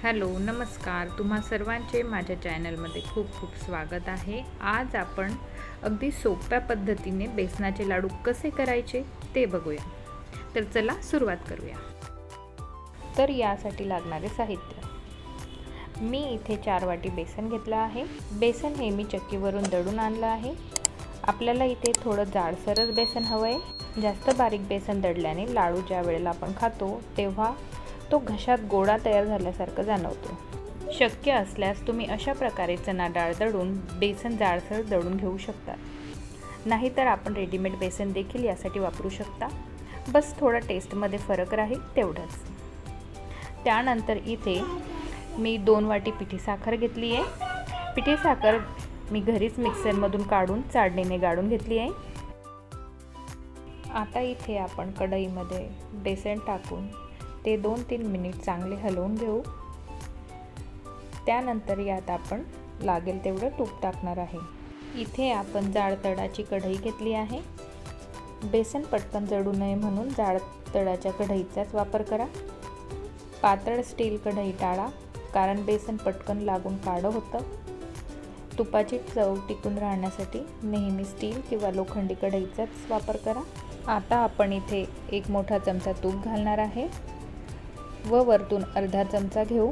Hello नमस्कार, तुम्हा सर्वांचे माझ्या चॅनलमध्ये खूप खूप स्वागत आहे। आज आपण अगदी सोप्या पद्धतीने बेसनाचे लाडू कसे करायचे ते बघूया। तर चला सुरुवात करूया। तर यासाठी लागणारे साहित्य, मी इथे 4 वाटी बेसन घेतलं आहे। बेसन हे मी चक्कीवरून दळून आणलं आहे। आपल्याला इथे थोडं जाडसरच बेसन हवं आहे। जास्त बारीक बेसन दळल्याने लाडू ज्या वेळेला आपण खातो तेव्हा तो घशात गोळा तयार झाल्यासारखं जाणवतो। शक्य असल्यास तुम्ही अशा प्रकारे चणा डाळ दळून बेसन जाडसर दळून घेऊ शकता, नाहीतर आपण रेडीमेड बेसन देखील यासाठी वापरू शकता। बस थोडा टेस्टमध्ये फरक राहील तेवढंच। त्यानंतर इथे मी 2 वाटी पिठी साखर घेतली आहे। पिठी साखर मी घरीच मिक्सरमधून काढून चाळणीने गाळून घेतली आहे। आता इथे आपण कढईमध्ये बेसन टाकून ते 2-3 मिनिट चांगले हलवून घेऊ। त्यानंतर यात आपण लागेल तेवढं तूप टाकणार आहे। इथे आपण जाड तळाची कढई घेतली आहे। बेसन पटकन जळू नये म्हणून जाड तळाच्या कढईचाच वापर करा। पातळ स्टील कढई टाळा, कारण बेसन पटकन लागून काळं होतं। तुपाची चव टिकून राहण्यासाठी नेहमी स्टील किंवा लोखंडी कढईचाच वापर करा। आता आपण इथे 1 मोठा चमचा तूप घालणार आहे व वरतून अर्धा चमचा घेऊ।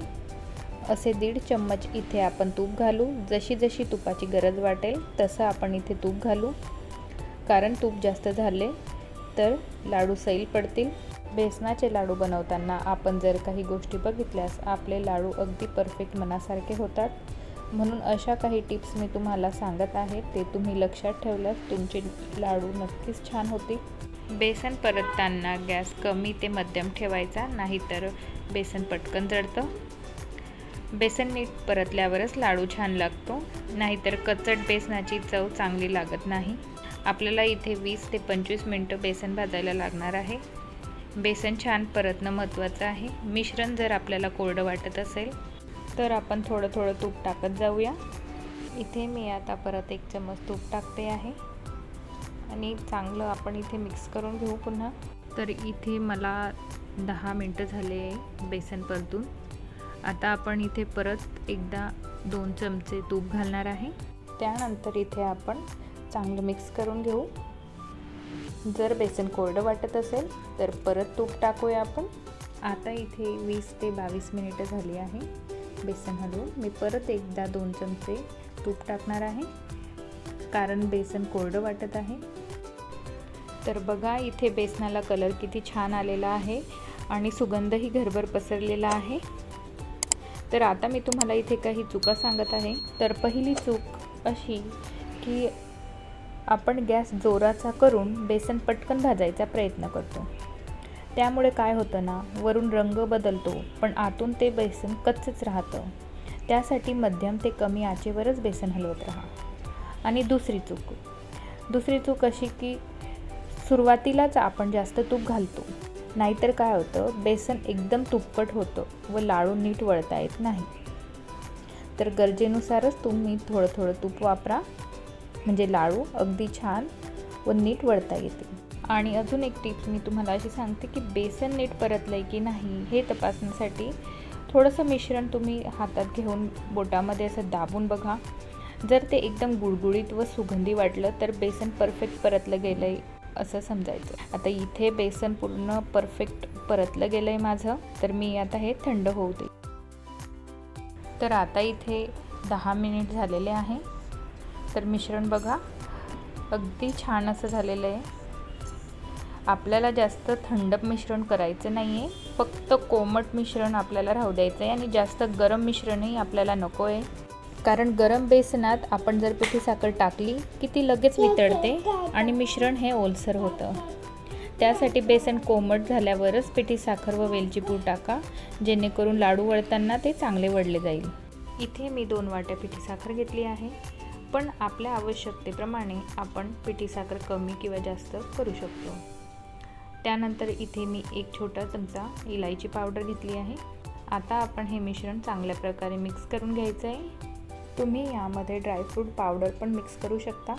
असे 1.5 चम्मच इथे आपण तूप घालू। जशी जशी तुपाची गरज वाटेल तसं आपण इथे तूप घालू, कारण तूप जास्त झाले तर लाडू सैल पडतील। बेसनाचे लाडू बनवताना आपण जर काही गोष्टी बघितल्यास आपले लाडू अगदी परफेक्ट मनासारखे होतात। म्हणून अशा काही टिप्स मी तुम्हाला सांगत आहे, ते तुम्ही लक्षात ठेवल्यास तुमचे लाडू नक्कीच छान होतील। बेसन परतताना गॅस कमी ते मध्यम ठेवायचा, नाहीतर बेसन पटकन जळतं। बेसन नीट परतल्यावरच लाडू छान लागतो, नाहीतर कच्चट बेसनाची चव चांगली लागत नाही। आपल्याला इथे 20 ते 25 मिनिटं बेसन भाजायला लागणार आहे। बेसन छान परतणं महत्त्वाचं आहे। मिश्रण जर आपल्याला कोरडं वाटत असेल तर आपण थोडं थोडं तूप टाकत जाऊया। इथे मी आता परत 1 चम्मच तूप टाकते आहे आणि चांगलं आपण इथे मिक्स करून घेऊ पुन्हा। तर इथे मला 10 मिनिटं झाले बेसन परतून। आता आपण इथे परत एकदा 2 चमचे तूप घालणार आहे। त्यानंतर इथे आपण चांगलं मिक्स करून घेऊ। जर बेसन कोरडं वाटत असेल तर परत तूप टाकूया आपण। आता इथे 20 ते 22 मिनिटं झाली आहे बेसन हलवून। मी परत एकदा 2 चमचे तूप टाकणार आहे, कारण बेसन कोरडं वाटत आहे। तर बघा इथे बेसनाला कलर किती छान आलेला आहे आणि सुगंधही घरभर पसरलेला आहे। तर आता मी तुम्हाला इथे काही चुका सांगत आहे। तर पहिली चूक अशी की आपण गॅस जोराचा करून बेसन पटकन भाजायचा प्रयत्न करतो। त्यामुळे काय होतं ना, वरून रंग बदलतो पण आतून ते बेसन कच्चच राहतं। त्यासाठी मध्यम ते कमी आचेवरच बेसन हलवत राहा। आणि दुसरी चूक अशी की सुरुवातीलाच आपण जास्त तूप घालतो, नाहीतर काय होतं, बेसन एकदम तुपकट होतं व लाडू नीट वळता येत नाही। तर गरजेनुसारच तुम्ही थोडं थोडं तूप वापरा, म्हणजे लाडू अगदी छान व नीट वळता येतील। आणि अजून एक टिप्स मी तुम्हाला अशी सांगते की बेसन नीट परतलंय की नाही हे तपासण्यासाठी थोडंसं मिश्रण तुम्ही हातात घेऊन बोटामध्ये असं दाबून बघा। जर ते एकदम गुळगुळीत व सुगंधी वाटलं तर बेसन परफेक्ट परतलं गेलंय असं समजायचं। आता इथे बेसन पूर्ण परफेक्ट परतलं गेलंय माझं, तर मी आता हे थंड होऊ दे। तर आता इथे 10 मिनिट झालेले आहे। तर मिश्रण बघा अगदी छान असं झालेलं आहे। आपल्याला जास्त थंड मिश्रण करायचं नाही आहे, फक्त कोमट मिश्रण आपल्याला राहू द्यायचं आहे। आणि जास्त गरम मिश्रणही आपल्याला नको आहे, कारण गरम बेसनात आपण जर पिठी साखर टाकली की ती लगेच वितळते आणि मिश्रण हे ओलसर होतं। त्यासाठी बेसन कोमट झाल्यावरच पिठी साखर व वेलची पूड टाका, जेणेकरून लाडू वळताना ते चांगले वळले जाईल। इथे मी 2 वाट्या पिठी साखर घेतली आहे, पण आपल्या आवश्यकतेप्रमाणे आपण पिठी साखर कमी किंवा जास्त करू शकतो। त्यानंतर इथे मी 1 छोटा चमचा इलायची पावडर घेतली आहे। आता आपण हे मिश्रण चांगल्या प्रकारे मिक्स करून घ्यायचं आहे। तुम्ही यामध्ये ड्रायफ्रूट पावडर पण मिक्स करू शकता।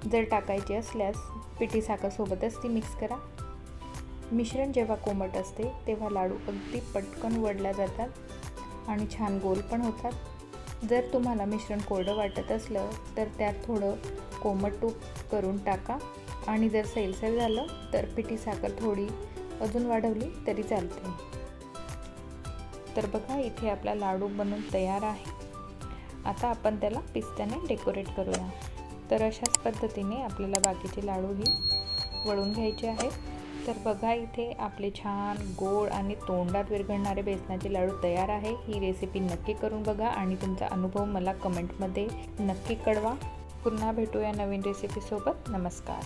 जर टाकायची असल्यास पिठी साखर सोबतच ती मिक्स करा। मिश्रण जेव्हा कोमट असते तेव्हा लाडू अगदी पटकन वळल्या जातात आणि छान गोल पण होतात। जर तुम्हाला मिश्रण कोरडं वाटत असलं तर त्यात थोडं कोमट तूप करून टाका आणि जर सैलसर झालं तर पिठी साखर थोडी अजून वाढवली तरी चालते। तर बघा इथे आपला लाडू बनून तयार आहे। आता आपण त्याला पिस्त्याने डेकोरेट करूया। तर अशाच पद्धतीने आपल्याला बाकीचे लाडूही वळून घ्यायचे आहेत। तर बघा इथे आपले छान गोड आणि तोंडात विरघळणारे बेसनाचे लाडू तयार आहे। ही रेसिपी नक्की करून बघा आणि तुमचा अनुभव मला कमेंटमध्ये नक्की कळवा। पुन्हा भेटूया नवीन रेसिपीसोबत। नमस्कार।